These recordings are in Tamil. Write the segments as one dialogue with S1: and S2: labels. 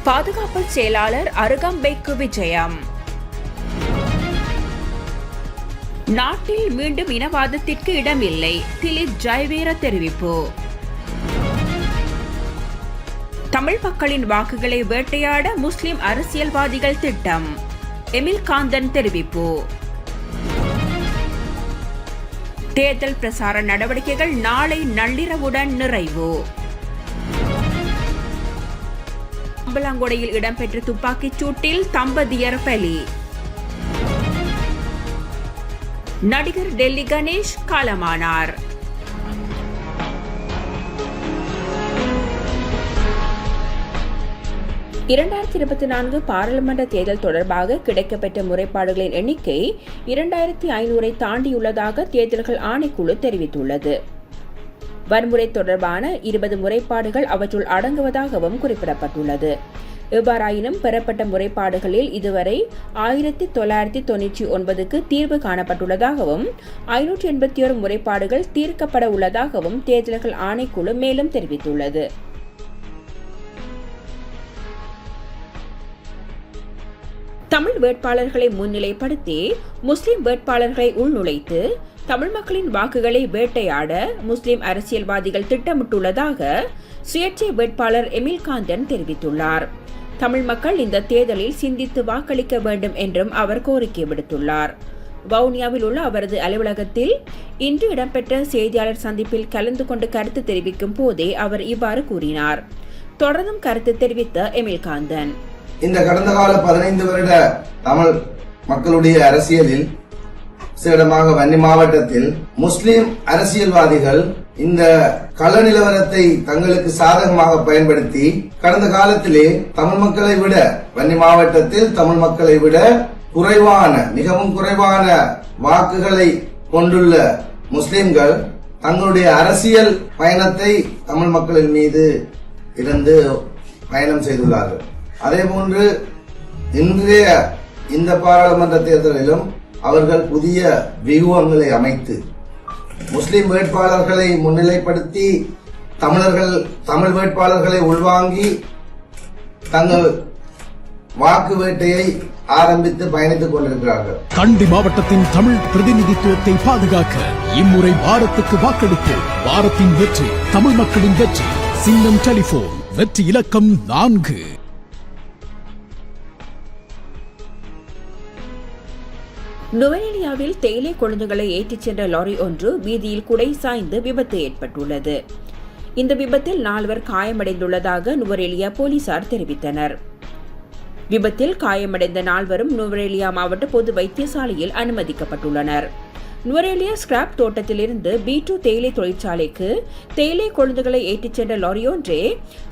S1: பாதுகாப்பு செயலாளர் அருகம்பைக்கு விஜயம். நாட்டில் மீண்டும் இனவாதத்திற்கு இடமில்லை, திலீப் ஜெயவீர தெரிவிப்பு. தமிழ் மக்களின் வாக்குகளை வேட்டையாட முஸ்லிம் அரசியல்வாதிகள் திட்டம், எமில்காந்தன் தெரிவிப்பு. தேர்தல் பிரசார நடவடிக்கைகள் நாளை நள்ளிரவுடன் நிறைவு. அம்பலாங்கொடையில் இடம்பெற்ற துப்பாக்கிச் சூட்டில் தம்பதியர் பலி. நடிகர் டெல்லி கணேஷ் காலமானார். பாராளுமன்ற தேர்தல் தொடர்பாக கிடைக்கப்பெற்ற முறைப்பாடுகளின் எண்ணிக்கை 2500 தாண்டியுள்ளதாக தேர்தல்கள் ஆணைக்குழு தெரிவித்துள்ளது. வன்முறை தொடர்பான 20 முறைப்பாடுகள் அவற்றுள் அடங்குவதாகவும் குறிப்பிடப்பட்டுள்ளது. எவ்வாறாயினும் பெறப்பட்ட முறைப்பாடுகளில் இதுவரை 1999க்கு தீர்வு காணப்பட்டுள்ளதாகவும் 581 முறைப்பாடுகள் தீர்க்கப்பட உள்ளதாகவும் தேர்தல்கள் ஆணைக்குழு மேலும் தெரிவித்துள்ளது. தமிழ் வேட்பாளர்களை முன்னிலைப்படுத்தி முஸ்லிம் வேட்பாளர்களை உள்நுழைத்து தமிழ் மக்களின் வாக்குகளை வேட்டையாட முஸ்லிம் அரசியல்வாதிகள் திட்டமிட்டுள்ளதாக சுயேட்சை வேட்பாளர் எமில்காந்தன் தெரிவித்துள்ளார். தமிழ் மக்கள் இந்த தேர்தலில் சிந்தித்து வாக்களிக்க வேண்டும் என்றும் அவர் கோரிக்கை விடுத்துள்ளார். வவுனியாவில் உள்ள அவரது அலுவலகத்தில் இன்று இடம்பெற்ற செய்தியாளர் சந்திப்பில் கலந்து கொண்டு கருத்து தெரிவிக்கும் போதே அவர் இவ்வாறு கூறினார். தொடர்ந்தும் கருத்து தெரிவித்த எமில்காந்தன்,
S2: இந்த கடந்த கால 15 வருட தமிழ் மக்களுடைய அரசியலில் விசேடமாக வன்னி மாவட்டத்தில் முஸ்லிம் அரசியல்வாதிகள் இந்த கள நிலவரத்தை தங்களுக்கு சாதகமாக பயன்படுத்தி கடந்த காலத்திலே தமிழ் மக்களை விட வன்னி மாவட்டத்தில் தமிழ் மக்களை விட மிகவும் குறைவான வாக்குகளை கொண்டுள்ள முஸ்லிம்கள் தங்களுடைய அரசியல் பயணத்தை தமிழ் மக்களின் மீது இருந்து பயணம் செய்துள்ளார்கள். அதேபோன்று இன்றைய இந்த பாராளுமன்ற தேர்தலிலும் அவர்கள் புதிய வியூகங்களை அமைத்து முஸ்லிம் வேட்பாளர்களை முன்னிலைப்படுத்தி தமிழ் வேட்பாளர்களை உள்வாங்கி தங்கள் வாக்கு வேட்டையை ஆரம்பித்து பயணித்துக் கொண்டிருக்கிறார்கள்.
S3: கண்டி மாவட்டத்தின் தமிழ் பிரதிநிதித்துவத்தை பாதுகாக்க இம்முறை பாரத்துக்கு வாக்களிப்பு. பாரத்தின் வெற்றி, தமிழ் மக்களின் வெற்றி. சிங்கம் டெலிபோன் வெற்றி இலக்கம் 4.
S1: நுவரெலியாவில் தேயிலை கொழுந்துகளை ஏற்றிச் சென்ற லாரி ஒன்று வீதியில் குடை சாய்ந்து விபத்து ஏற்பட்டுள்ளது. இந்த விபத்தில் 4 காயமடைந்துள்ளதாக நுவரெலியா போலீசார் தெரிவித்தனர். விபத்தில் காயமடைந்த 4 நுவரெலியா மாவட்ட பொது வைத்தியசாலையில் அனுமதிக்கப்பட்டுள்ளனர். நுவரெலியா ஸ்கிராப் தோட்டத்திலிருந்து B2 தேயிலை தொழிற்சாலைக்கு தேயிலை கொழுந்துகளை ஏற்றிச் சென்ற லாரி ஒன்றே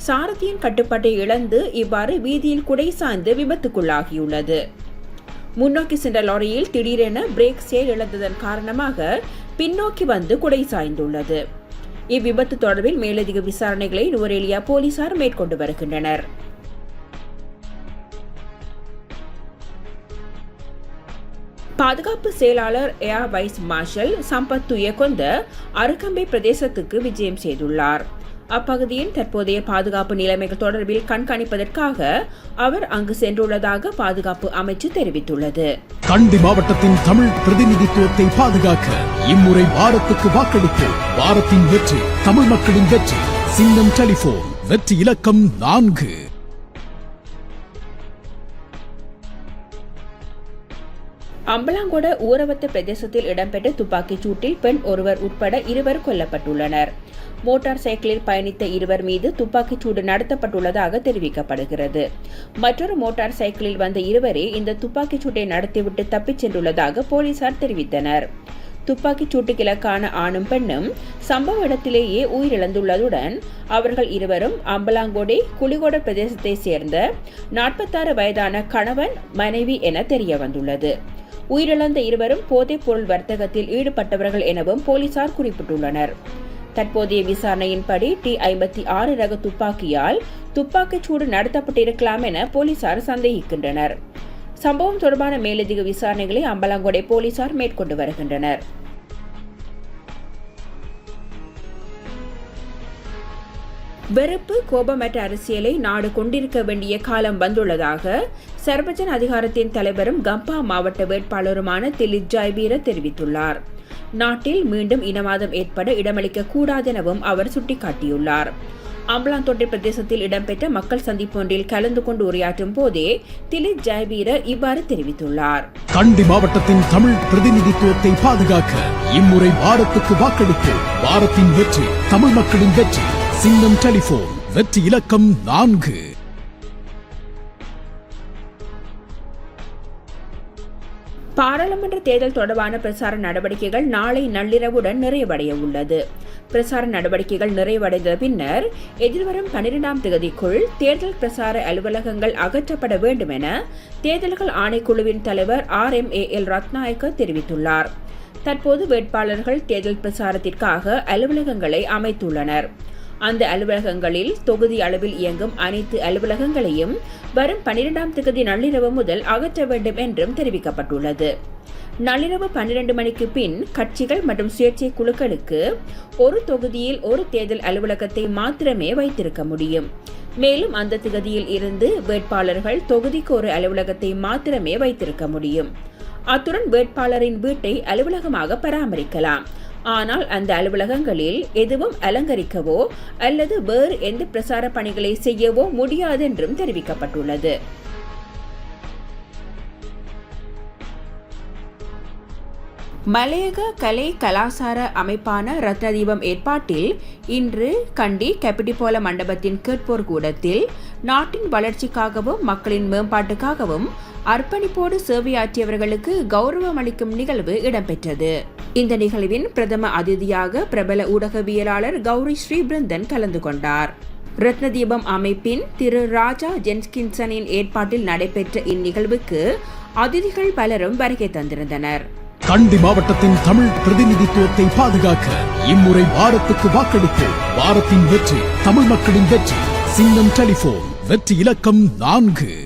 S1: சாரதியின் கட்டுப்பாட்டை இழந்து இவ்வாறு வீதியில் குடை சாய்ந்து விபத்துக்குள்ளாகியுள்ளது. முன்னோக்கி சென்ற லாரியில் திடீரென பிரேக் செயல் இழந்ததன் காரணமாக பின்னோக்கி வந்து குடை சாய்ந்துள்ளது. இவ்விபத்து தொடர்பில் மேலதிக விசாரணைகளை நுவரெலியா போலீசார் மேற்கொண்டு வருகின்றனர். பாதுகாப்பு செயலாளர் air vice marshal Sampath Thuyacontha Arugambay பிரதேசத்துக்கு விஜயம் செய்துள்ளார். அப்பகுதியின் தற்போதைய பாதுகாப்பு நிலைமைகள் தொடர்பில் கண்காணிப்பதற்காக அவர் அங்கு சென்றுள்ளதாக பாதுகாப்பு அமைச்சு தெரிவித்துள்ளது.
S3: கண்டி மாவட்டத்தின் தமிழ் பிரதிநிதித்துவத்தை பாதுகாக்க இம்முறை பாரத்துக்கு வாக்களிப்பு. பாரத்தின் வெற்றி, தமிழ் மக்களின் வெற்றி. சிங்கம் டெலிபோன் வெற்றி இலக்கம் 4.
S1: அம்பலாங்கொட ஊரவத்த பிரதேசத்தில் இடம்பெற்ற துப்பாக்கிச் சூட்டில் பெண் ஒருவர் உட்பட 2 கொல்லப்பட்டுள்ளனர். மோட்டார் சைக்கிளில் பயணித்த 2 மீது துப்பாக்கிச் சூடு நடத்தப்பட்டுள்ளதாக தெரிவிக்கப்படுகிறது. மற்றொரு மோட்டார் சைக்கிளில் வந்த 2 இந்த துப்பாக்கிச் சூட்டை நடத்திவிட்டு தப்பிச் சென்றுள்ளதாக போலீசார் தெரிவித்தனர். துப்பாக்கிச் சூட்டுக்கு இலக்கான ஆணும் பெண்ணும் சம்பவ இடத்திலேயே உயிரிழந்துள்ளதுடன் அவர்கள் 2 அம்பலாங்கொடை குளிகொட பிரதேசத்தை சேர்ந்த 46 வயதான கணவன் மனைவி என தெரிய வந்துள்ளது. உயிரிழந்த 2 போதைப் பொருள் வர்த்தகத்தில் ஈடுபட்டவர்கள் எனவும் போலீசார் குறிப்பிட்டுள்ளனர். தற்போதைய விசாரணையின்படி T56 ரக துப்பாக்கியால் துப்பாக்கிச் சூடு நடத்தப்பட்டிருக்கலாம் என போலீசார் சந்தேகிக்கின்றனர். சம்பவம் தொடர்பான மேலதிக விசாரணைகளை அம்பலாங்கொடை போலீசார் மேற்கொண்டு வருகின்றனர். வெறுப்பு கோபமற்ற அரசியலை நாடு கொண்டிருக்க வேண்டிய காலம் வந்துள்ளதாக சர்வஜன அதிகாரத்தின் தலைவரும் கம்பா மாவட்ட வேட்பாளருமான திலித் ஜாய்பீர தெரிவித்துள்ளார். நாட்டில் மீண்டும் இனவாதம் ஏற்பட இடமளிக்க கூடாதெனவும் அவர் சுட்டிக்காட்டியுள்ளார். அம்பலாந்தோட்டை பிரதேசத்தில் இடம்பெற்ற மக்கள் சந்திப்பு ஒன்றில் கலந்து கொண்டு உரையாற்றும் போதே திலித் ஜாய்பீர இவ்வாறு தெரிவித்துள்ளார்.
S3: கண்டி மாவட்டத்தின் தமிழ் பிரதிநிதித்துவத்தை பாதுகாக்க இம்முறை பாரத்துக்கு வாக்களிப்பு. பாரத்தின் வெற்றி, தமிழ் மக்களின் வெற்றி. சிங்கம் டெலிபோன் வெற்றி இலக்கம் 4.
S1: பாராளுமன்ற தேர்தல் தொடர்பான பிரசார நடவடிக்கைகள் நாளை நள்ளிரவுடன் நிறைவடைய உள்ளது. பிரசார நடவடிக்கைகள் நிறைவடைந்த பின்னர் எதிர்வரும் 12ஆம் தேதிக்குள் தேர்தல் பிரசார அலுவலகங்கள் அகற்றப்பட வேண்டும் என தேர்தல்கள் ஆணைக்குழுவின் தலைவர் RMAL ரத்நாயக்க தெரிவித்துள்ளார். தற்போது வேட்பாளர்கள் தேர்தல் பிரசாரத்திற்காக அலுவலகங்களை அமைத்துள்ளனர். அந்த அலுவலகங்களில் தொகுதி அளவில் இயங்கும் அனைத்து அலுவலகங்களையும் வரும் 12ஆம் தேதி நள்ளிரவு முதல் அகற்ற வேண்டும் என்றும் தெரிவிக்கப்பட்டுள்ளது. நள்ளிரவு 12 மணிக்கு பின் கட்சிகள் மற்றும் சுயேட்சை குழுக்களுக்கு ஒரு தொகுதியில் ஒரு தேர்தல் அலுவலகத்தை மாத்திரமே வைத்திருக்க முடியும். மேலும் அந்த தொகுதியில் இருந்து வேட்பாளர்கள் தொகுதிக்கு ஒரு அலுவலகத்தை மாத்திரமே வைத்திருக்க முடியும். அத்துடன் வேட்பாளரின் வீட்டை அலுவலகமாக பராமரிக்கலாம். ஆனால் அந்த அலுவலகங்களில் எதுவும் அலங்கரிக்கவோ அல்லது வேறு எந்த பிரசார பணிகளை செய்யவோ முடியாது என்றும் தெரிவிக்கப்பட்டுள்ளது. மலையக கலை கலாசார அமைப்பான ரத்னதீபம் ஏற்பாட்டில் இன்று கண்டி கெப்பிடிபோல மண்டபத்தின் கேட்போர் கூடத்தில் நாட்டின் வளர்ச்சிக்காகவும் மக்களின் மேம்பாட்டுக்காகவும் அர்ப்பணிப்போடு சேவையாற்றியவர்களுக்கு கௌரவம் அளிக்கும் நிகழ்வு இடம்பெற்றது. இந்த நிகழ்வின் பிரதம அதிதியாக பிரபல ஊடகவியலாளர் கௌரி ஸ்ரீபிருந்தன் கலந்து கொண்டார். ரத்னதீபம் அமைப்பின் திரு ராஜா ஜென்ஸ்கின்சனின் ஏற்பாட்டில் நடைபெற்ற இந்நிகழ்வுக்கு அதிதிகள் பலரும் வருகை தந்திருந்தனர்.
S3: கண்டி மாவட்டத்தின் தமிழ் பிரதிநிதித்துவத்தை பாதுகாக்க இம்முறை பாரத்துக்கு வாக்களிப்பு. பாரத்தின் வெற்றி, தமிழ் மக்களின் வெற்றி. சிங்கம் டெலிபோன் வெற்றி இலக்கம் 4.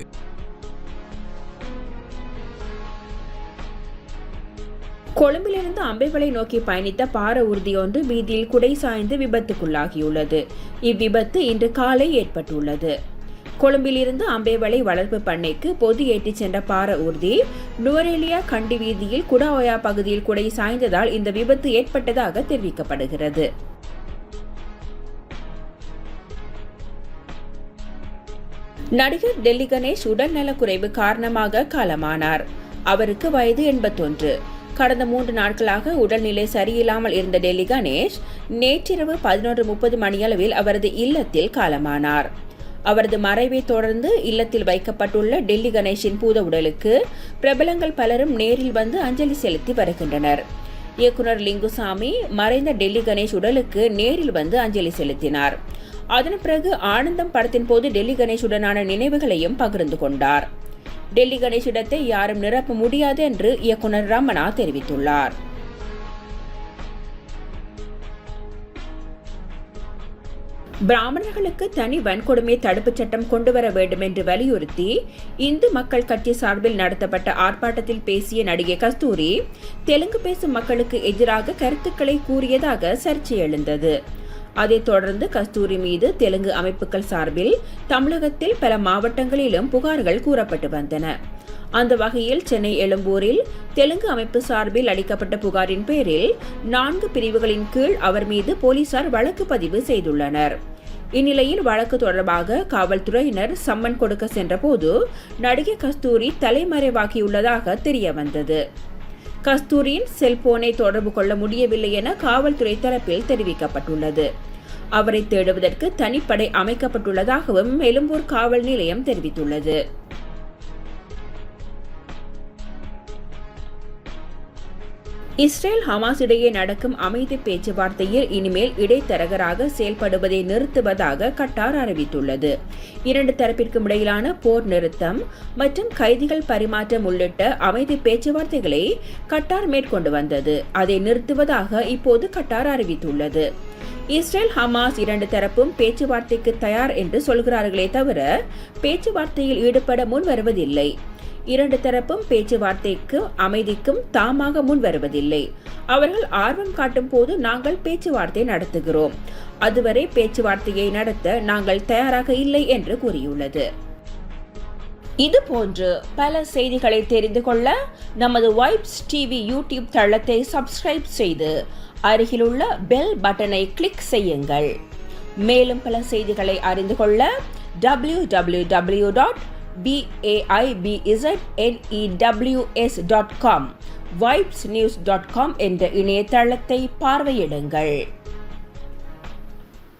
S1: கொழும்பிலிருந்து அம்பேவளை நோக்கி பயணித்த பார ஊர்தி ஒன்று வீதியில் குடை சாய்ந்து விபத்துக்குள்ளாகியுள்ளது. இவ்விபத்து இன்று காலை ஏற்பட்டுள்ளது. கொழும்பிலிருந்து அம்பேவளை வளர்ப்பு பண்ணைக்கு பொது ஏற்றிச் சென்ற பார ஊர்தி நுவரேலியா கண்டி வீதியில் குடாஒயா பகுதியில் குடை சாய்ந்ததால் இந்த விபத்து ஏற்பட்டதாக தெரிவிக்கப்படுகிறது. நடிகர் டெல்லி கணேஷ் உடல்நலக்குறைவு காரணமாக காலமானார். அவருக்கு வயது 81. கடந்த 3 நாட்களாக உடல்நிலை சரியில்லாமல் இருந்த டெல்லி கணேஷ் நேற்றிரவு 11:30 மணியளவில் அவரது இல்லத்தில் காலமானார். அவரது மறைவை தொடர்ந்து இல்லத்தில் வைக்கப்பட்டுள்ள டெல்லி கணேஷின் பூத உடலுக்கு பிரபலங்கள் பலரும் நேரில் வந்து அஞ்சலி செலுத்தி வருகின்றனர். இயக்குனர் லிங்குசாமி மறைந்த டெல்லி கணேஷ் உடலுக்கு நேரில் வந்து அஞ்சலி செலுத்தினார். அதன் பிறகு ஆனந்தம் படத்தின் போது டெல்லி கணேஷுடனான நினைவுகளையும் பகிர்ந்து கொண்டார். டெல்லி கணேஷ் இடத்தை யாரும் நிரப்ப முடியாது என்று இயக்குனர் ரமணா தெரிவித்துள்ளார். பிராமணர்களுக்கு தனி வன்கொடுமை தடுப்புச் சட்டம் கொண்டுவர வேண்டும் என்று வலியுறுத்தி இந்து மக்கள் கட்சி சார்பில் நடத்தப்பட்ட ஆர்ப்பாட்டத்தில் பேசிய நடிகை கஸ்தூரி தெலுங்கு பேசும் மக்களுக்கு எதிராக கருத்துக்களை கூறியதாக சர்ச்சை எழுந்தது. அதைத் தொடர்ந்து கஸ்தூரி மீது தெலுங்கு அமைப்புகள் சார்பில் தமிழகத்தில் பல மாவட்டங்களிலும் புகார்கள் கூறப்பட்டு வந்தன. அந்த வகையில் சென்னை எழும்பூரில் தெலுங்கு அமைப்பு சார்பில் அளிக்கப்பட்ட புகாரின் பேரில் 4 பிரிவுகளின் கீழ் அவர் மீது போலீசார் வழக்கு பதிவு செய்துள்ளனர். இந்நிலையில் வழக்கு தொடர்பாக காவல்துறையினர் சம்மன் கொடுக்க சென்றபோது நடிகை கஸ்தூரி தலைமறைவாகியுள்ளதாக தெரிய வந்தது. கஸ்தூரியின் செல்போனை தொடர்பு கொள்ள முடியவில்லை என காவல்துறை தரப்பில் தெரிவிக்கப்பட்டுள்ளது. அவரை தேடுவதற்கு தனிப்படை அமைக்கப்பட்டுள்ளதாகவும் எழும்பூர் காவல் நிலையம் தெரிவித்துள்ளது. இஸ்ரேல் ஹமாஸ் இடையே நடக்கும் அமைதி பேச்சுவார்த்தையில் இனிமேல் இடைத்தரகராக செயல்படுவதை நிறுத்துவதாக கட்டார் அறிவித்துள்ளது. 2 தரப்பிற்கும் இடையிலான போர் நிறுத்தம் மற்றும் கைதிகள் பரிமாற்றம் உள்ளிட்ட அமைதி பேச்சுவார்த்தைகளை கட்டார் மேற்கொண்டு வந்தது. அதை நிறுத்துவதாக இப்போது கட்டார் அறிவித்துள்ளது. இஸ்ரேல் ஹமாஸ் 2 தரப்பும் பேச்சுவார்த்தைக்கு தயார் என்று சொல்கிறார்களே தவிர பேச்சுவார்த்தையில் ஈடுபட முன் வருவதில்லை. இரண்டு தரப்பும் பேச்சுவார்த்தைக்கும் அமைதிக்கும் தாமாக முன் வருவதில்லை. அவர்கள் ஆர்வம் காட்டும் போது நாங்கள் பேச்சுவார்த்தை நடத்துகிறோம். அதுவரை பேச்சுவார்த்தையை நடத்த நாங்கள் தயாராக இல்லை என்று கூறியுள்ளது. இதுபோன்று பல செய்திகளை தெரிந்து கொள்ள நமது வைப்ஸ் டிவி யூடியூப் தளத்தை சப்ஸ்கிரைப் செய்து அருகிலுள்ள பெல் பட்டனை கிளிக் செய்யுங்கள். மேலும் பல செய்திகளை அறிந்து கொள்ள www.vaibznews.com, vibesnews.com என்ற இணையதளத்தை பார்வையிடுங்கள்.